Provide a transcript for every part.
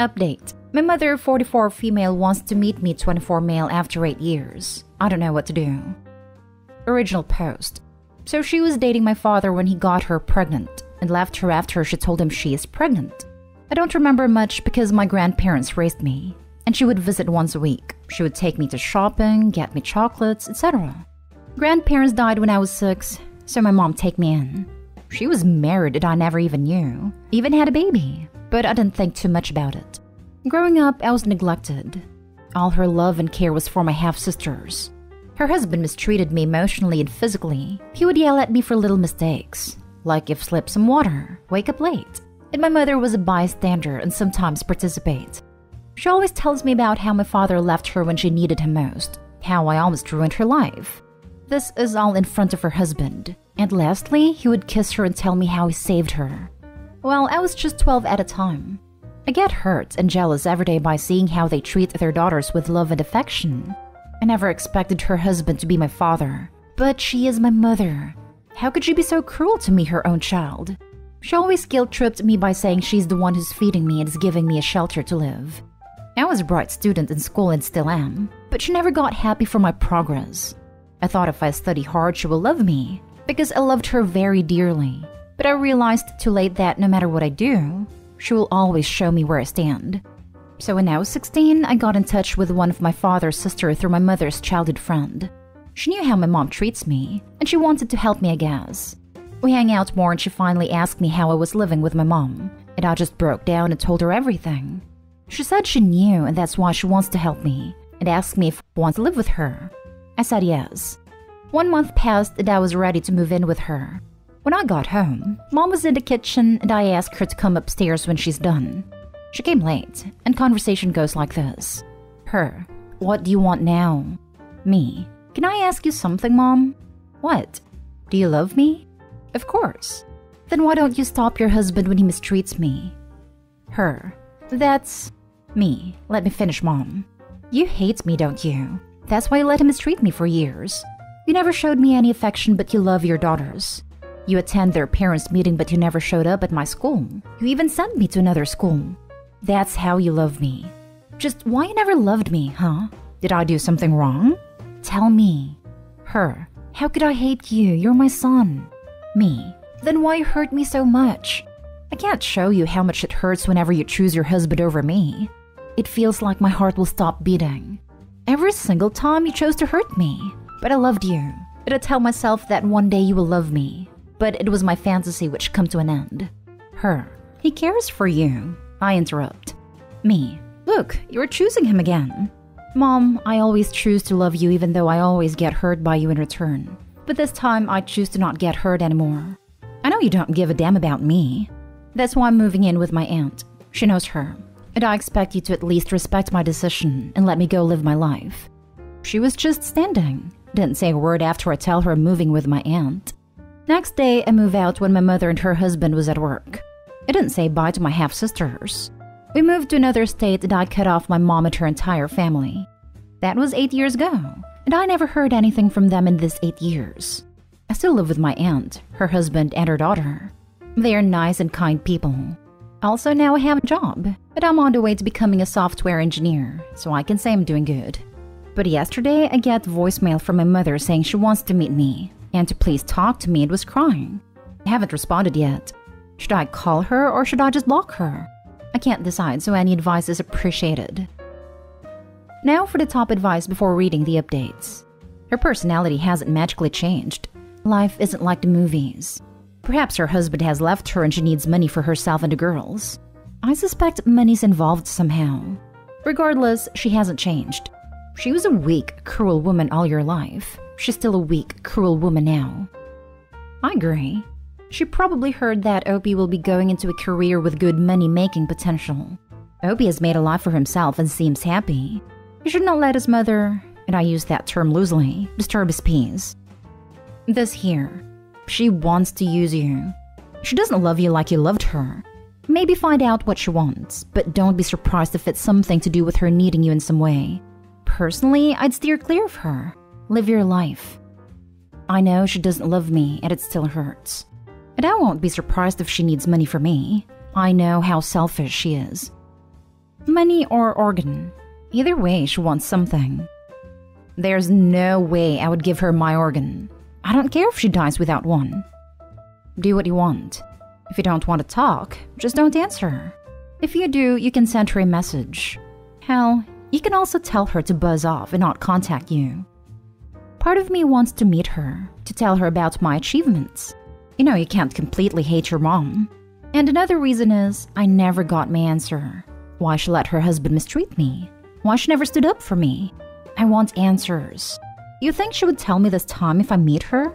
Update. My mother, 44 female, wants to meet me 24 male after 8 years. I don't know what to do. Original post. So she was dating my father when he got her pregnant and left her after she told him she is pregnant. I don't remember much because my grandparents raised me, and she would visit once a week. She would take me to shopping, get me chocolates, etc. Grandparents died when I was 6, so my mom take me in. She was married and I never even knew. Even had a baby, but I didn't think too much about it. Growing up, I was neglected. All her love and care was for my half-sisters. Her husband mistreated me emotionally and physically. He would yell at me for little mistakes, like if slip some water, wake up late. And my mother was a bystander and sometimes participate. She always tells me about how my father left her when she needed him most, how I almost ruined her life. This is all in front of her husband. And lastly, he would kiss her and tell me how he saved her. Well, I was just 12 at a time. I get hurt and jealous every day by seeing how they treat their daughters with love and affection. I never expected her husband to be my father, but she is my mother. How could she be so cruel to me, her own child? She always guilt-tripped me by saying she's the one who's feeding me and is giving me a shelter to live. I was a bright student in school and still am, but she never got happy for my progress. I thought if I study hard, she will love me, because I loved her very dearly. But I realized too late that no matter what I do, she will always show me where I stand. So when I was 16, I got in touch with one of my father's sisters through my mother's childhood friend. She knew how my mom treats me, and she wanted to help me, I guess. We hang out more and she finally asked me how I was living with my mom, and I just broke down and told her everything. She said she knew and that's why she wants to help me, and asked me if I want to live with her. I said yes. 1 month passed and I was ready to move in with her. When I got home, Mom was in the kitchen and I asked her to come upstairs when she's done. She came late, and conversation goes like this. Her, what do you want now? Me, can I ask you something, Mom? What? Do you love me? Of course. Then why don't you stop your husband when he mistreats me? Her, that's me. Let me finish, Mom. You hate me, don't you? That's why you let him mistreat me for years. You never showed me any affection, but you love your daughters. You attend their parents' meeting, but you never showed up at my school. You even sent me to another school. That's how you love me. Just why you never loved me, huh? Did I do something wrong? Tell me. Her, how could I hate you? You're my son. Me, then why hurt me so much? I can't show you how much it hurts whenever you choose your husband over me. It feels like my heart will stop beating. Every single time you chose to hurt me. But I loved you. But I tell myself that one day you will love me. But it was my fantasy which come to an end. Her, he cares for you. I interrupt. Me, look, you're choosing him again. Mom, I always choose to love you even though I always get hurt by you in return. But this time I choose to not get hurt anymore. I know you don't give a damn about me. That's why I'm moving in with my aunt. She knows her. And I expect you to at least respect my decision and let me go live my life. She was just standing. Didn't say a word after I tell her I'm moving with my aunt. Next day, I move out when my mother and her husband was at work. I didn't say bye to my half-sisters. We moved to another state and I cut off my mom and her entire family. That was 8 years ago, and I never heard anything from them in this 8 years. I still live with my aunt, her husband, and her daughter. They are nice and kind people. Also, now I have a job, but I'm on the way to becoming a software engineer, so I can say I'm doing good. But yesterday, I get voicemail from my mother saying she wants to meet me, and to please talk to me and was crying. I haven't responded yet. Should I call her or should I just block her? I can't decide, so any advice is appreciated. Now for the top advice before reading the updates. Her personality hasn't magically changed. Life isn't like the movies. Perhaps her husband has left her and she needs money for herself and the girls. I suspect money's involved somehow. Regardless, she hasn't changed. She was a weak, cruel woman all your life. She's still a weak, cruel woman now. I agree. She probably heard that Opie will be going into a career with good money-making potential. Opie has made a life for himself and seems happy. He should not let his mother, and I use that term loosely, disturb his peace. This here. She wants to use you. She doesn't love you like you loved her. Maybe find out what she wants, but don't be surprised if it's something to do with her needing you in some way. Personally, I'd steer clear of her. Live your life. I know she doesn't love me, and it still hurts. And I won't be surprised if she needs money from me. I know how selfish she is. Money or organ. Either way, she wants something. There's no way I would give her my organ. I don't care if she dies without one. Do what you want. If you don't want to talk, just don't answer. If you do, you can send her a message. Hell, you can also tell her to buzz off and not contact you. Part of me wants to meet her, to tell her about my achievements. You know, you can't completely hate your mom. And another reason is, I never got my answer. Why she let her husband mistreat me? Why she never stood up for me? I want answers. You think she would tell me this time if I meet her?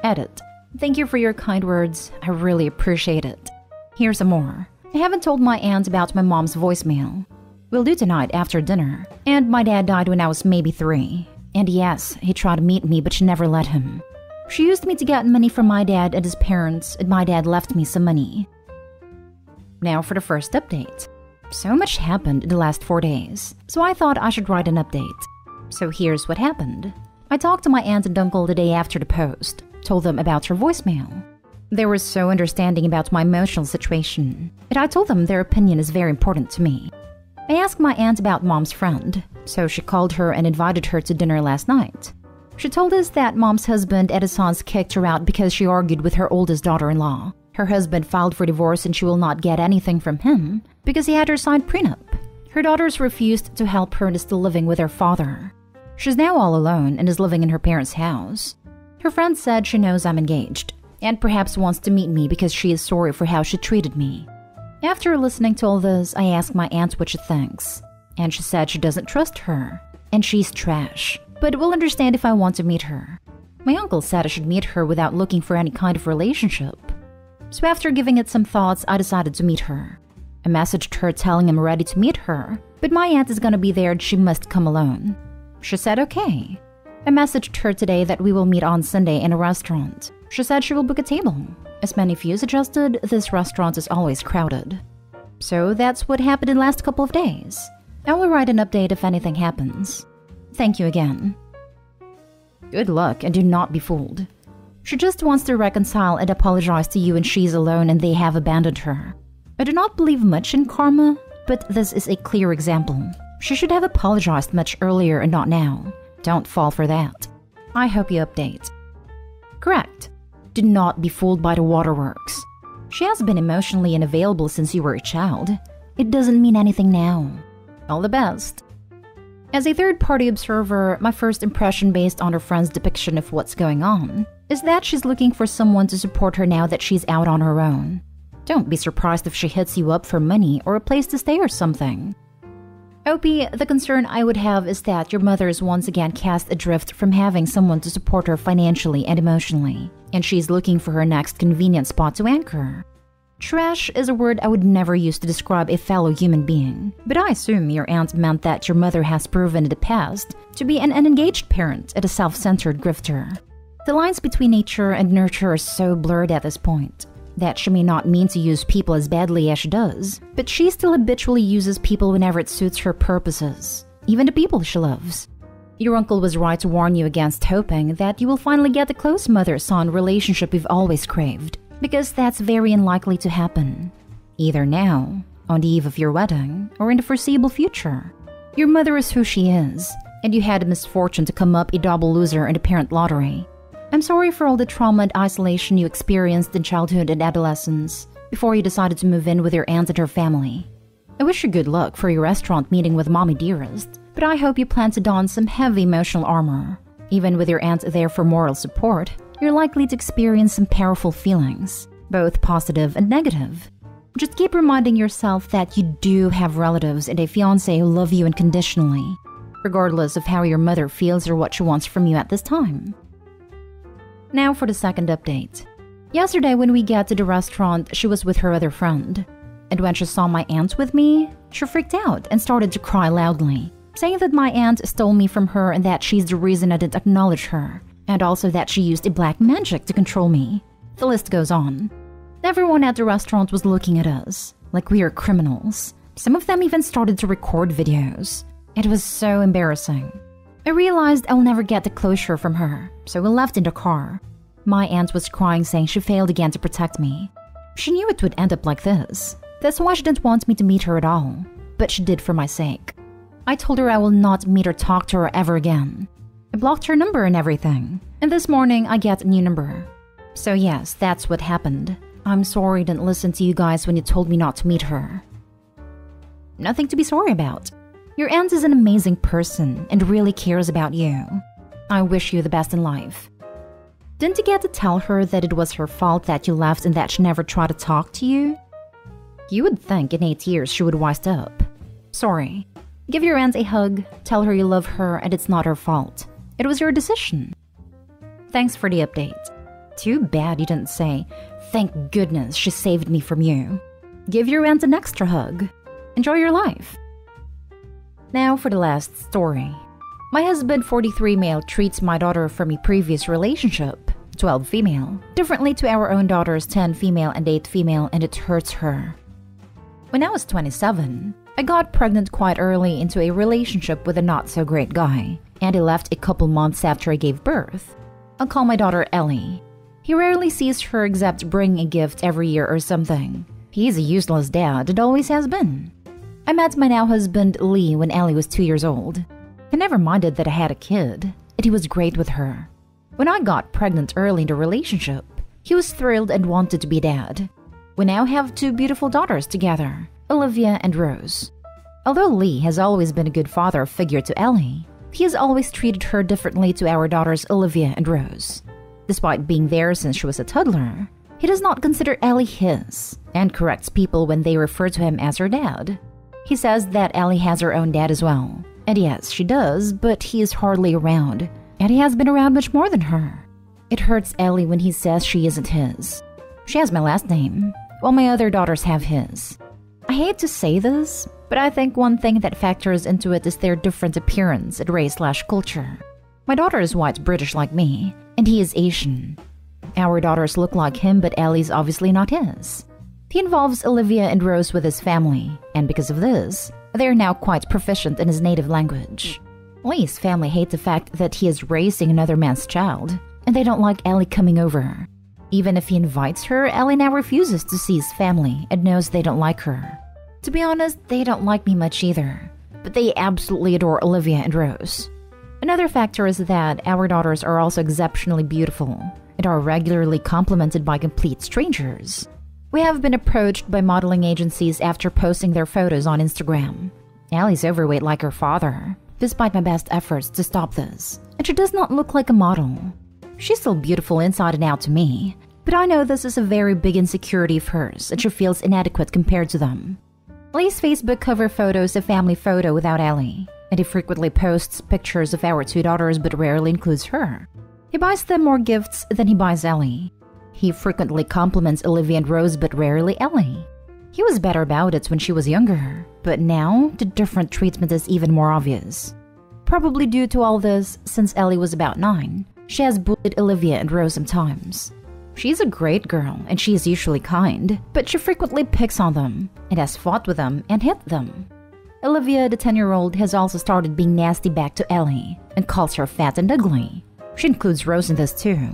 Edit. Thank you for your kind words. I really appreciate it. Here's some more. I haven't told my aunt about my mom's voicemail. We'll do tonight after dinner. And my dad died when I was maybe 3. And yes, he tried to meet me, but she never let him. She used me to get money from my dad and his parents, and my dad left me some money. Now for the first update. So much happened in the last 4 days, so I thought I should write an update. So here's what happened. I talked to my aunt and uncle the day after the post, told them about her voicemail. They were so understanding about my emotional situation, and I told them their opinion is very important to me. I asked my aunt about mom's friend, so she called her and invited her to dinner last night. She told us that mom's husband and his sons kicked her out because she argued with her oldest daughter-in-law. Her husband filed for divorce and she will not get anything from him because he had her signed prenup. Her daughters refused to help her and is still living with her father. She's now all alone and is living in her parents' house. Her friend said she knows I'm engaged and perhaps wants to meet me because she is sorry for how she treated me. After listening to all this, I asked my aunt what she thinks, and she said she doesn't trust her, and she's trash, but will understand if I want to meet her. My uncle said I should meet her without looking for any kind of relationship. So after giving it some thoughts, I decided to meet her. I messaged her telling I'm ready to meet her, but my aunt is gonna be there and she must come alone. She said okay. I messaged her today that we will meet on Sunday in a restaurant. She said she will book a table. As many views adjusted, this restaurant is always crowded. So that's what happened in the last couple of days. I will write an update if anything happens. Thank you again. Good luck and do not be fooled. She just wants to reconcile and apologize to you and she's alone and they have abandoned her. I do not believe much in karma, but this is a clear example. She should have apologized much earlier and not now. Don't fall for that. I hope you update. Correct. Do not be fooled by the waterworks. She has been emotionally unavailable since you were a child. It doesn't mean anything now. All the best. As a third-party observer, my first impression based on her friend's depiction of what's going on is that she's looking for someone to support her now that she's out on her own. Don't be surprised if she hits you up for money or a place to stay or something. Opie, the concern I would have is that your mother is once again cast adrift from having someone to support her financially and emotionally, and she's looking for her next convenient spot to anchor. Trash is a word I would never use to describe a fellow human being, but I assume your aunt meant that your mother has proven in the past to be an unengaged parent and a self-centered grifter. The lines between nature and nurture are so blurred at this point that she may not mean to use people as badly as she does, but she still habitually uses people whenever it suits her purposes, even the people she loves. Your uncle was right to warn you against hoping that you will finally get the close mother-son relationship you've always craved, because that's very unlikely to happen. Either now, on the eve of your wedding, or in the foreseeable future. Your mother is who she is, and you had the misfortune to come up a double loser in the parent lottery. I'm sorry for all the trauma and isolation you experienced in childhood and adolescence before you decided to move in with your aunt and her family. I wish you good luck for your restaurant meeting with Mommy Dearest, but I hope you plan to don some heavy emotional armor. Even with your aunt there for moral support, you're likely to experience some powerful feelings, both positive and negative. Just keep reminding yourself that you do have relatives and a fiancé who love you unconditionally, regardless of how your mother feels or what she wants from you at this time. Now for the second update. Yesterday when we got to the restaurant, she was with her other friend. And when she saw my aunt with me, she freaked out and started to cry loudly, saying that my aunt stole me from her and that she's the reason I didn't acknowledge her, and also that she used a black magic to control me. The list goes on. Everyone at the restaurant was looking at us, like we are criminals. Some of them even started to record videos. It was so embarrassing. I realized I'll never get the closure from her, so we left in the car. My aunt was crying, saying she failed again to protect me. She knew it would end up like this. That's why she didn't want me to meet her at all, but she did for my sake. I told her I will not meet or talk to her ever again. I blocked her number and everything, and this morning I get a new number. So yes, that's what happened. I'm sorry I didn't listen to you guys when you told me not to meet her. Nothing to be sorry about. Your aunt is an amazing person and really cares about you. I wish you the best in life. Didn't you get to tell her that it was her fault that you left and that she never tried to talk to you? You would think in 8 years she would have wised up. Sorry. Give your aunt a hug, tell her you love her and it's not her fault. It was your decision. Thanks for the update. Too bad you didn't say, thank goodness she saved me from you. Give your aunt an extra hug. Enjoy your life. Now for the last story. My husband, 43 male, treats my daughter from a previous relationship, 12 female, differently to our own daughters, 10 female and 8 female, and it hurts her. When I was 27, I got pregnant quite early into a relationship with a not-so-great guy, and he left a couple months after I gave birth. I'll call my daughter Ellie. He rarely sees her except bringing a gift every year or something. He's a useless dad and always has been. I met my now husband Lee when Ellie was 2 years old. He never minded that I had a kid, and he was great with her. When I got pregnant early in the relationship, he was thrilled and wanted to be dad. We now have 2 beautiful daughters together, Olivia and Rose. Although Lee has always been a good father figure to Ellie, he has always treated her differently to our daughters Olivia and Rose. Despite being there since she was a toddler, he does not consider Ellie his, and corrects people when they refer to him as her dad. He says that Ellie has her own dad as well. And yes, she does, but he is hardly around, and he has been around much more than her. It hurts Ellie when he says she isn't his. She has my last name, while my other daughters have his. I hate to say this, but I think one thing that factors into it is their different appearance and race/culture. My daughter is white British like me, and he is Asian. Our daughters look like him, but Ellie's obviously not his. He involves Olivia and Rose with his family, and because of this, they are now quite proficient in his native language. Lee's family hate the fact that he is raising another man's child, and they don't like Ellie coming over. Even if he invites her, Ellie now refuses to see his family and knows they don't like her. To be honest, they don't like me much either, but they absolutely adore Olivia and Rose. Another factor is that our daughters are also exceptionally beautiful and are regularly complimented by complete strangers. We have been approached by modeling agencies after posting their photos on Instagram. Ellie's overweight like her father, despite my best efforts to stop this, and she does not look like a model. She's still beautiful inside and out to me, but I know this is a very big insecurity of hers and she feels inadequate compared to them. Lee's Facebook cover photo is a family photo without Ellie, and he frequently posts pictures of our 2 daughters but rarely includes her. He buys them more gifts than he buys Ellie. He frequently compliments Olivia and Rose but rarely Ellie. He was better about it when she was younger, but now the different treatment is even more obvious. Probably due to all this, since Ellie was about 9, she has bullied Olivia and Rose sometimes. She's a great girl and she is usually kind, but she frequently picks on them and has fought with them and hit them. Olivia, the 10-year-old, has also started being nasty back to Ellie and calls her fat and ugly. She includes Rose in this too.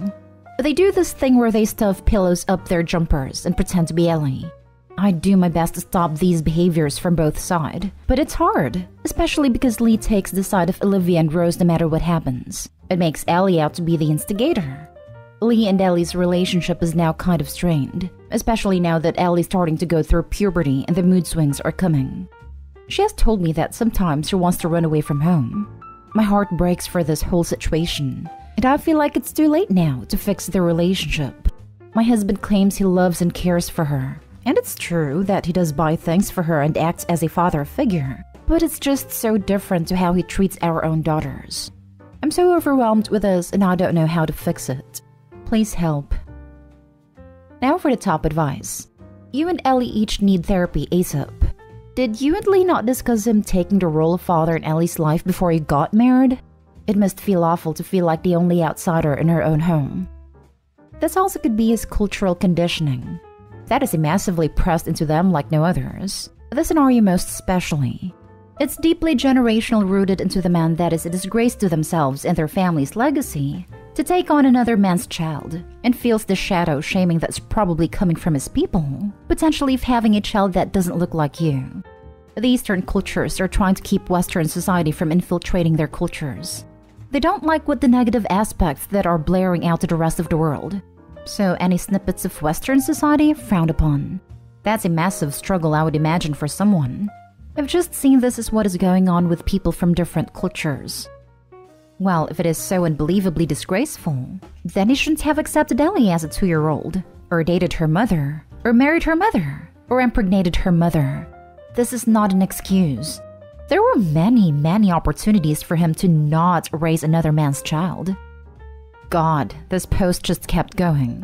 They do this thing where they stuff pillows up their jumpers and pretend to be Ellie. I do my best to stop these behaviors from both sides, but it's hard, especially because Lee takes the side of Olivia and Rose no matter what happens. It makes Ellie out to be the instigator. Lee and Ellie's relationship is now kind of strained, especially now that Ellie's starting to go through puberty and the mood swings are coming. She has told me that sometimes she wants to run away from home. My heart breaks for this whole situation, and I feel like it's too late now to fix their relationship. My husband claims he loves and cares for her, and it's true that he does buy things for her and acts as a father figure, but it's just so different to how he treats our own daughters. I'm so overwhelmed with this and I don't know how to fix it. Please help. Now for the top advice. You and Ellie each need therapy ASAP. Did you and Lee not discuss him taking the role of father in Ellie's life before you got married? It must feel awful to feel like the only outsider in her own home. This also could be his cultural conditioning. That is massively pressed into them like no others. This scenario most especially. It's deeply generational rooted into the man that is a disgrace to themselves and their family's legacy, To take on another man's child and feels the shadow shaming that's probably coming from his people, potentially having a child that doesn't look like you. The Eastern cultures are trying to keep Western society from infiltrating their cultures. They don't like what the negative aspects that are blaring out to the rest of the world. So any snippets of Western society frowned upon. That's a massive struggle, I would imagine, for someone. I've just seen this as what is going on with people from different cultures. Well, if it is so unbelievably disgraceful, then he shouldn't have accepted Ellie as a 2-year-old, or dated her mother, or married her mother, or impregnated her mother. This is not an excuse. There were many opportunities for him to not raise another man's child. God, this post just kept going.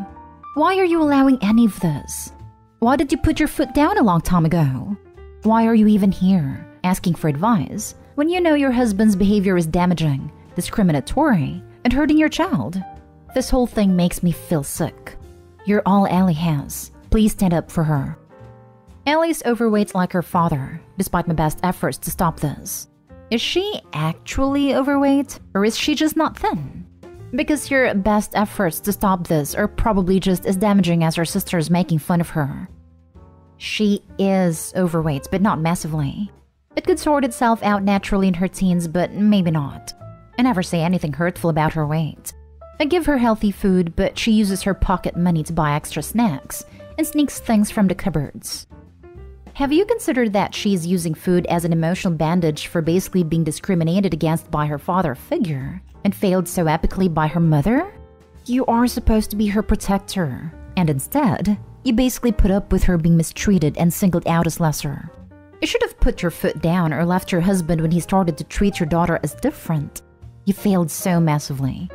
Why are you allowing any of this? Why did you put your foot down a long time ago? Why are you even here, asking for advice, when you know your husband's behavior is damaging, discriminatory, and hurting your child? This whole thing makes me feel sick. You're all Ellie has. Please stand up for her. Ellie's overweight like her father, despite my best efforts to stop this. Is she actually overweight, or is she just not thin? Because your best efforts to stop this are probably just as damaging as her sisters making fun of her. She is overweight, but not massively. It could sort itself out naturally in her teens, but maybe not. I never say anything hurtful about her weight. I give her healthy food, but she uses her pocket money to buy extra snacks and sneaks things from the cupboards. Have you considered that she's using food as an emotional bandage for basically being discriminated against by her father figure and failed so epically by her mother? You are supposed to be her protector, and instead, you basically put up with her being mistreated and singled out as lesser. You should have put your foot down or left your husband when he started to treat your daughter as different. You failed so massively.